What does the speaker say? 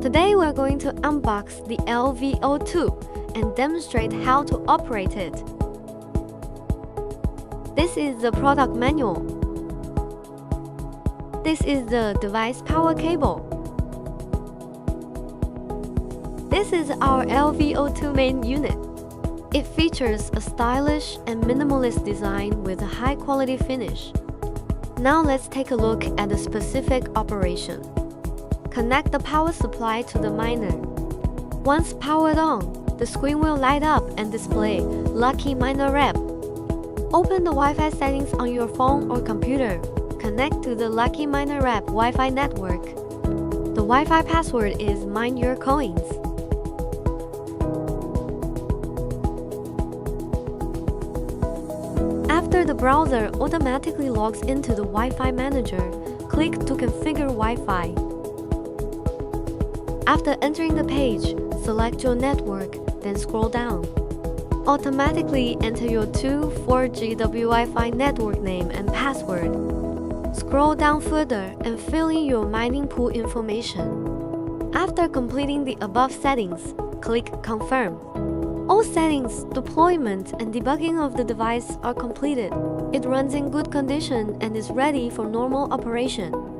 Today we're going to unbox the LV02 and demonstrate how to operate it. This is the product manual. This is the device power cable. This is our LV02 main unit. It features a stylish and minimalist design with a high-quality finish. Now let's take a look at the specific operation. Connect the power supply to the miner. Once powered on, the screen will light up and display LuckyMinerAP. Open the Wi-Fi settings on your phone or computer. Connect to the LuckyMinerAP Wi-Fi network. The Wi-Fi password is Mine Your Coins. After the browser automatically logs into the Wi-Fi manager, click to configure Wi-Fi. After entering the page, select your network, then scroll down. Automatically enter your 4GW Wi-Fi network name and password. Scroll down further and fill in your mining pool information. After completing the above settings, click Confirm. All settings, deployment, and debugging of the device are completed. It runs in good condition and is ready for normal operation.